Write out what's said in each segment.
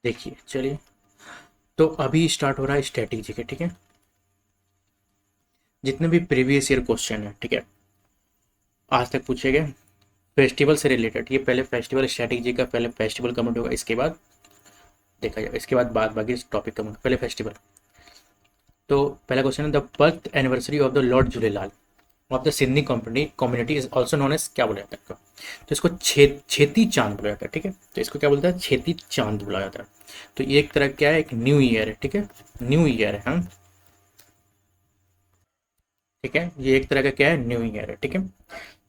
देखिए चलिए, तो अभी स्टार्ट हो रहा है स्टैटिक जीके, ठीक है। जितने भी प्रीवियस ईयर क्वेश्चन है, ठीक है, आज तक पूछे गए फेस्टिवल से रिलेटेड, ये पहले फेस्टिवल स्टैटिक जी का पहले फेस्टिवल कमेंट होगा, इसके बाद देखा जाएगा, इसके बाद बाकी टॉपिक कमेंट, पहले फेस्टिवल। तो पहला क्वेश्चन है, the birth anniversary of the lord Jhulelal of the सिडनी community is also known as, क्या बोला जाता है इसको? तो इसको छेती चांद बोला जाता है, ठीक है। तो इसको क्या बोलता है? छेती चांद बोला जाता है। तो ये एक तरह क्या है, एक न्यू ईयर है, ठीक है, न्यू ईयर है, हाँ, ठीक है, ये एक तरह का क्या है, न्यू ईयर है, ठीक है,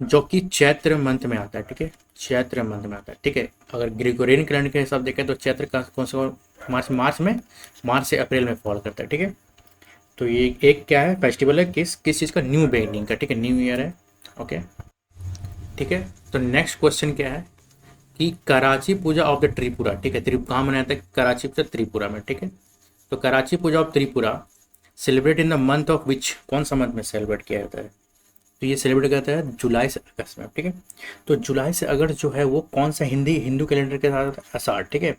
जो कि चैत्र मंथ में आता है, ठीक है, चैत्र मंथ में आता है, ठीक है। अगर ग्रिगोरियन कैलेंडर के हिसाब देखें तो चैत्र का कौन सा, मार्च मार्च में, मार्च से अप्रैल में फॉल करता है, ठीक है। तो ये एक क्या है, फेस्टिवल है, किस किस चीज़ का? न्यू बिगिनिंग का, ठीक है, न्यू ईयर है, ओके, ठीक है। तो नेक्स्ट क्वेश्चन क्या है कि कराची पूजा ऑफ द त्रिपुरा, ठीक है, कहाँ मनाया जाता है? कराची पूजा त्रिपुरा में, ठीक है। तो Kharchi Puja of Tripura celebrate in the month of which, कौन सा मंथ में सेलिब्रेट किया जाता है? तो ये सेलिब्रेट करता है जुलाई से अगस्त में, ठीक है। तो जुलाई से अगस्त जो है वो कौन सा हिंदू कैलेंडर के साथ होता है? आषाढ़, ठीक है,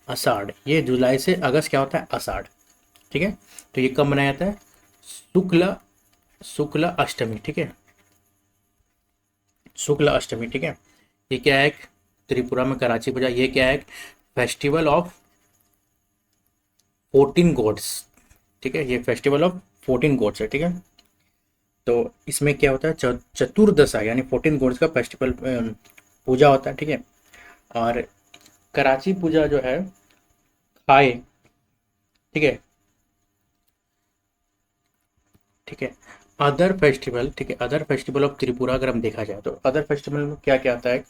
आषाढ़, ये जुलाई से अगस्त क्या होता है? आषाढ़, ठीक है। तो ये कब मनाया जाता है? शुक्ल शुक्ल अष्टमी, ठीक है, शुक्ल अष्टमी, ठीक है। ये क्या है? त्रिपुरा में कराची पूजा, ये क्या है? फेस्टिवल ऑफ 14 गॉड्स, ठीक है, ये फेस्टिवल ऑफ 14 गॉड्स है, ठीक है। तो इसमें क्या होता है, चतुर्दशा यानी 14 गॉड्स का फेस्टिवल पूजा होता है, ठीक है। और कराची पूजा जो है खाए, ठीक है, ठीक है। अदर फेस्टिवल, ठीक है, अदर फेस्टिवल ऑफ त्रिपुरा अगर हम देखा जाए तो अदर फेस्टिवल में क्या क्या आता है?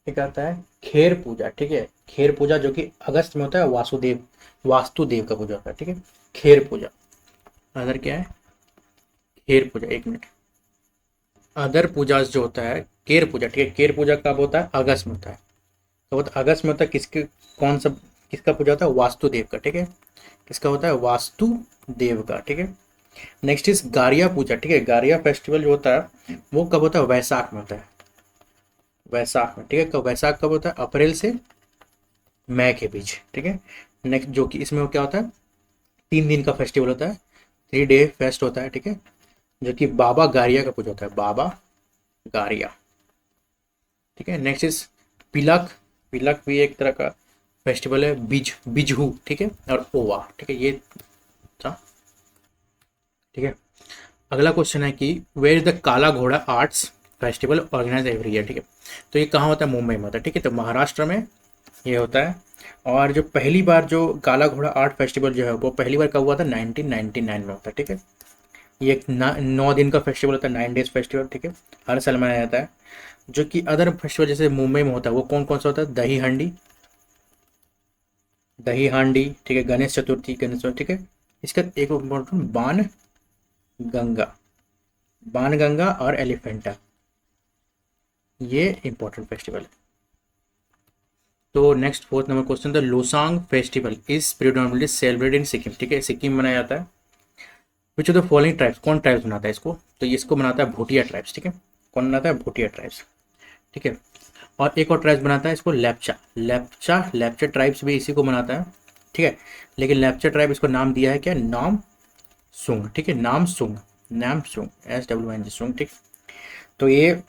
एक आता है खेर पूजा, ठीक है, खेर पूजा जो कि अगस्त में होता है, वास्तुदेव का पूजा होता है, ठीक है, खेर पूजा। अदर क्या है? खेर पूजा, एक मिनट। अदर पूजा जो होता है केर पूजा, ठीक है, केर पूजा कब होता है? अगस्त में होता है। तो वो अगस्त में होता है, किसके, कौन सा, किसका पूजा होता है? वास्तुदेव का, ठीक है, किसका होता है? वास्तुदेव का, ठीक है। नेक्स्ट इज गारिया पूजा, ठीक है, गारिया फेस्टिवल जो होता है वो कब होता है? वैसाख में होता है, वैसाख में, ठीक है। कब वैसाख कब होता है? अप्रैल से मई के बीच, ठीक है। नेक्स्ट जो कि इसमें क्या होता है, 3 दिन का फेस्टिवल होता है, 3 डे फेस्ट होता है, ठीक है, जो कि बाबा गारिया का पूजा होता है, बाबा गारिया, ठीक है। नेक्स्ट इज पिलक, पिलक भी एक तरह का फेस्टिवल है, बिजहू, ठीक है, और ओवा, ठीक है, ये था, ठीक है। अगला क्वेश्चन है कि where is the Kala Ghoda arts festival organise every year, ठीक है। तो ये कहाँ होता है? मुंबई में होता है, ठीक है, तो महाराष्ट्र में ये होता है। और जो पहली बार जो काला घोड़ा आर्ट फेस्टिवल जो है वो पहली बार कब हुआ था? 1999 में होता है, ठीक है। ये एक 9 दिन का फेस्टिवल होता है, 9 डेज फेस्टिवल, ठीक है, हर साल मनाया जाता है। जो कि अदर फेस्टिवल जैसे मुंबई में होता है वो कौन कौन सा होता है? दही हांडी, दही हांडी, ठीक है, गणेश चतुर्थी, गणेश चतुर्थी, ठीक है। इसका एक इम्पोर्टेंट बाण गंगा, बाण गंगा और एलिफेंटा, ये इंपॉर्टेंट फेस्टिवल है। तो next fourth number question, the Losoong festival is predominantly celebrated in Sikkim, ठीक है, सिक्किम मनाया जाता है। विच ऑफ द फॉलोइंग ट्राइब्स, कौन ट्राइब्स मनाता है इसको? तो इसको मनाता है भूटिया ट्राइब्स, ठीक है, कौन मनाता है? भूटिया ट्राइब्स, ठीक है। और एक और ट्राइब्स बनाता है इसको, लेप्चा, लेप्चा ट्राइब्स भी इसी को मनाता है, ठीक है। लेकिन लेप्चा ट्राइब इसको नाम दिया है क्या? नाम सुंग, ठीक है, नाम सुंग, नाम सुंग, SWNG सुंग, ठीक। तो ये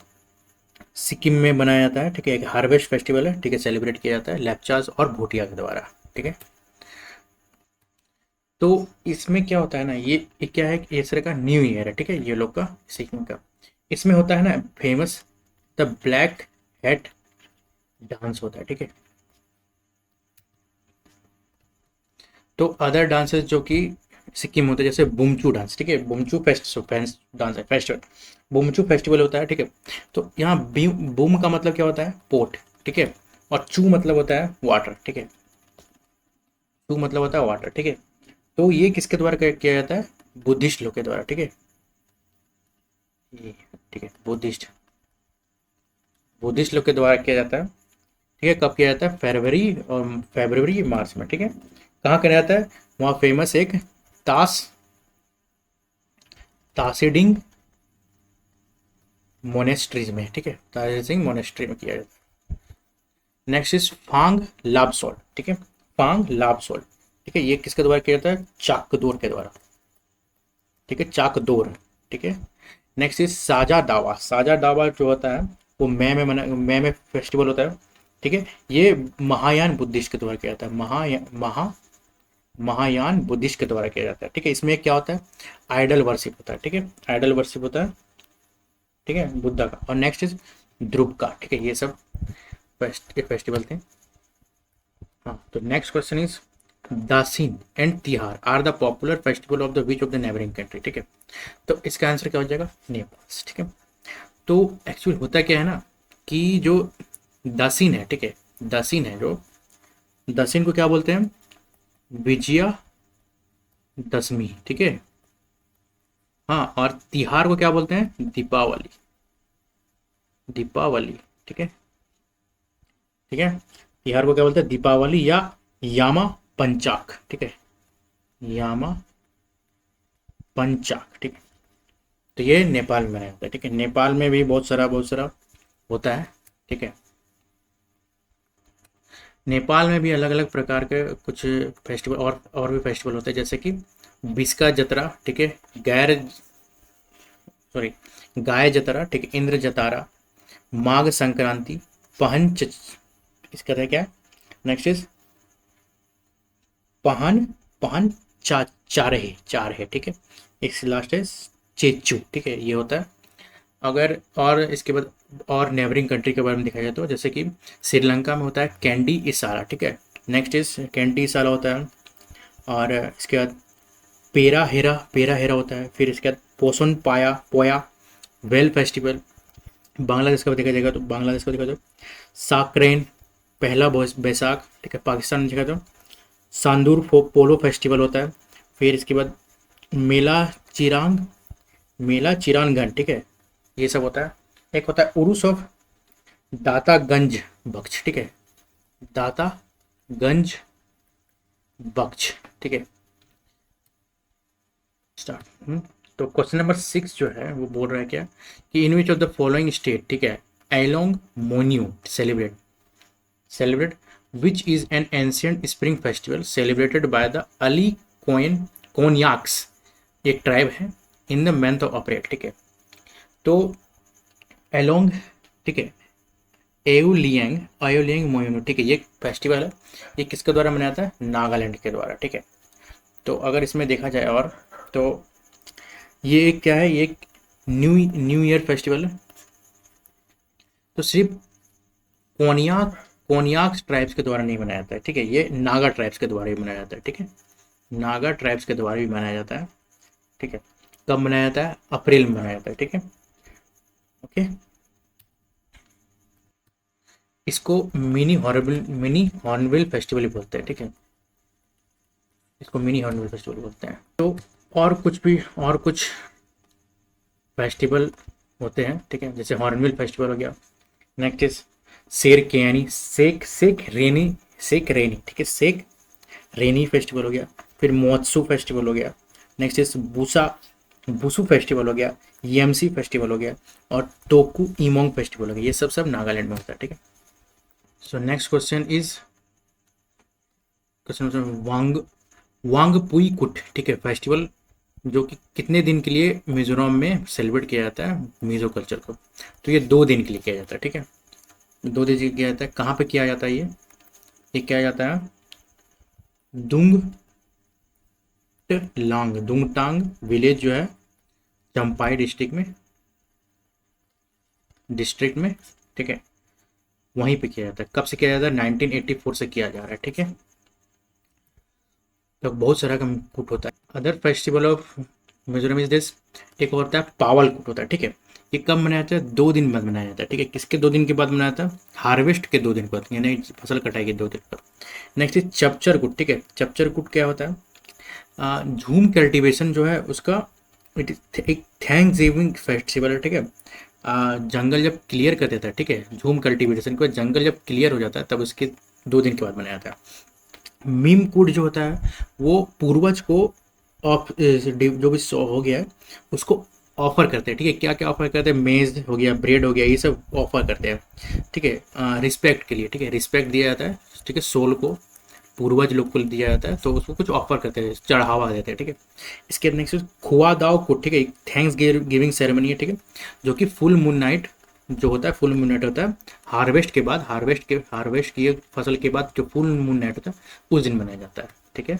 सिक्किम में मनाया जाता है, ठीक है, एक हार्वेस्ट फेस्टिवल है, ठीक है, सेलिब्रेट किया जाता है लेप्चास और भूटिया के द्वारा, ठीक है। तो इसमें क्या होता है ना, ये क्या है कि इस तरह का न्यू ईयर है, ठीक है, ये लोग का, सिक्किम का। इसमें होता है ना famous, the black hat dance होता है, ठीक है। तो अदर डांसेस जो कि सिक्किम होते हैं जैसे बुमचू डांस, ठीक है, बुमचू डांस है, फेस्टिवल, बुमचू फेस्टिवल होता है, ठीक है। तो यहाँ बूम का मतलब क्या होता है? पोट, ठीक है, और चू मतलब होता है वाटर, ठीक है, चू मतलब होता है वाटर, ठीक है। तो ये किसके द्वारा किया जाता है? बुद्धिस्ट लोग के द्वारा, ठीक है, ये, ठीक है, बुद्धिस्ट लोग के द्वारा किया जाता है, ठीक है। कब किया जाता है? फरवरी मार्च में, ठीक है। कहाँ किया जाता है? वहाँ फेमस एक तास तासीडिंग मोनेस्ट्रीज में, ठीक है, तासीडिंग मोनेस्ट्री में किया जाता है। नेक्स्ट इज फांग लाबसोल, ठीक है, पांग लाबसोल, ठीक है, ये किसके द्वारा किया जाता है, चाकदोर के द्वारा, ठीक है, चाकदोर, ठीक है। नेक्स्ट इज साजा दावा। साजा दावा जो होता है वो मई में फेस्टिवल होता है, ठीक है। ये महायान बुद्धिस्ट के द्वारा किया जाता है, महायान बुद्धिस्ट के द्वारा किया जाता है, ठीक है। इसमें क्या होता है, आइडल वर्शिप होता है, ठीक है, आइडल वर्शिप होता है, ठीक है, बुद्धा का। और नेक्स्ट इज ध्रुव का, ठीक है। ये सब फेस्टिवल थे। हाँ, तो next question is Dashain and Tihar are the popular festival of the which of the neighbouring country, ठीक है। तो इसका आंसर क्या हो जाएगा, नेपाल, ठीक है। तो एक्चुअल होता क्या है ना कि जो दासीन है, ठीक है, दासीन है, जो दासीन को क्या बोलते हैं, विजया दशमी, ठीक है। हाँ, और तिहार को क्या बोलते हैं, दीपावली, दीपावली, ठीक है, ठीक है। तिहार को क्या बोलते हैं, दीपावली या यामा पंचाक, ठीक है, यामा पंचाक, ठीक है। तो ये नेपाल में मनाया जाता है, ठीक है। नेपाल में भी बहुत सारा होता है, ठीक है। नेपाल में भी अलग अलग प्रकार के कुछ फेस्टिवल और भी फेस्टिवल होते हैं, जैसे कि बिस्का जतरा, ठीक है, गाय जतरा, ठीक है, इंद्र जतारा, माघ संक्रांति, पहन इसका है क्या, नेक्स्ट इज पहन पहन चार है, ठीक है। एक लास्ट है चेचू, ठीक है, ये होता है। अगर और इसके बाद और नेबरिंग कंट्री के बारे में देखा जाए तो जैसे कि श्रीलंका में होता है कैंडी इसारा, ठीक है, नेक्स्ट इज कैंडी इसारा होता है। और इसके बाद पेरा हेरा होता है। फिर इसके बाद पोसन पोया वेल फेस्टिवल। बांग्लादेश का देखा जाएगा तो बांग्लादेश का देखा जाए साकरेन पहला बैसाख, ठीक है। पाकिस्तान में देखा तो सांदूर पोलो फेस्टिवल होता है। फिर इसके बाद मेला चिरानगंज, ठीक है, ये सब होता है। एक होता है उरुस ऑफ दातागंज बख्श, ठीक है, दातागंज बख्श, ठीक है, स्टार्ट। तो क्वेश्चन नंबर 6 जो है वो बोल रहा है क्या कि in which of the following state, ठीक है, Aoling Monyu celebrate which is an ancient spring festival celebrated by the early Konyaks, एक ट्राइब है, in the month of April, ठीक है। तो एलोंग, ठीक है, एओलियंग मोयोनु, ठीक है, ये फेस्टिवल है, ये किसके द्वारा मनाया जाता है, नागालैंड के द्वारा, ठीक है। तो अगर इसमें देखा जाए और तो ये एक क्या है, ये एक न्यू ईयर फेस्टिवल है। तो सिर्फ कोनियाक ट्राइब्स के द्वारा नहीं मनाया जाता है, ठीक है, ये नागा ट्राइब्स के द्वारा ही मनाया जाता है, ठीक है, नागा ट्राइब्स के द्वारा भी मनाया जाता है, ठीक है। कब मनाया जाता है, अप्रैल में मनाया जाता है, ठीक है, ओके। इसको मिनी हॉर्नबिल फेस्टिवल भी बोलते हैं, ठीक है, इसको मिनी हॉर्नबिल फेस्टिवल बोलते हैं। तो और कुछ फेस्टिवल होते हैं, ठीक है, जैसे हॉर्नबिल फेस्टिवल हो गया। नेक्स्ट इज सेक रेनी, ठीक है, सेक रेनी फेस्टिवल हो गया। फिर मोत्सू फेस्टिवल हो गया। नेक्स्ट इज बुसू फेस्टिवल हो गया, येमसी फेस्टिवल हो गया, और टोकू इमोंग फेस्टिवल हो गया। ये सब नागालैंड में होता है, ठीक है। सो नेक्स्ट क्वेश्चन इज वांगपुई कुट, ठीक है, फेस्टिवल जो कि कितने दिन के लिए मिजोरम में सेलिब्रेट किया जाता है मिजो कल्चर को। तो ये 2 दिन के लिए किया जाता है, ठीक है, 2 दिन के लिए किया जाता है। कहाँ पे किया जाता है ये किया जाता है दुंगटांग विलेज जो है चंपाई डिस्ट्रिक्ट में, ठीक है, वहीं पे किया जाता है। कब से किया जाता है, 1984 से किया जा रहा है, ठीक है। तो बहुत सारा का कुट होता है। Other festival of Mizoram is this, एक और होता है पावल कुट होता है, ठीक है। ये कब मनाया जाता है, 2 दिन बाद मनाया जाता है, ठीक है। किसके 2 दिन के बाद मनाया जाता है, हार्वेस्ट के 2 दिन बाद, यानी फसल कटाई के 2 दिन बाद। नेक्स्ट इज चपचर कुट, ठीक है, चपचर कुट क्या होता है, झूम कल्टीवेशन जो है उसका एक थैंक्स गिविंग फेस्टिवल है, ठीक है। जंगल जब क्लियर कर देता है, ठीक है, झूम कल्टीवेशन के बाद जंगल जब क्लियर हो जाता है तब उसके 2 दिन के बाद मनाया जाता है। मीम कूट जो होता है वो पूर्वज को जो भी हो गया है उसको ऑफर करते हैं, ठीक है। क्या क्या ऑफर करते हैं, मेज हो गया, ब्रेड हो गया, ये सब ऑफर करते हैं, ठीक है, रिस्पेक्ट के लिए, ठीक है, रिस्पेक्ट दिया जाता है, ठीक है, सोल को पूर्वज लोग को दिया जाता है, तो उसको कुछ ऑफर करते हैं, चढ़ावा देते हैं, ठीक है। इसके नेक्स्ट खुआ दाव कुट, ठीक है, एक थैंक्स गिविंग सेरेमनी है, ठीक है, जो कि फुल मून नाइट जो होता है, फुल मून नाइट होता है हार्वेस्ट के बाद, हार्वेस्ट किए फसल के बाद जो फुल मून नाइट होता है उस दिन मनाया जाता है, ठीक है।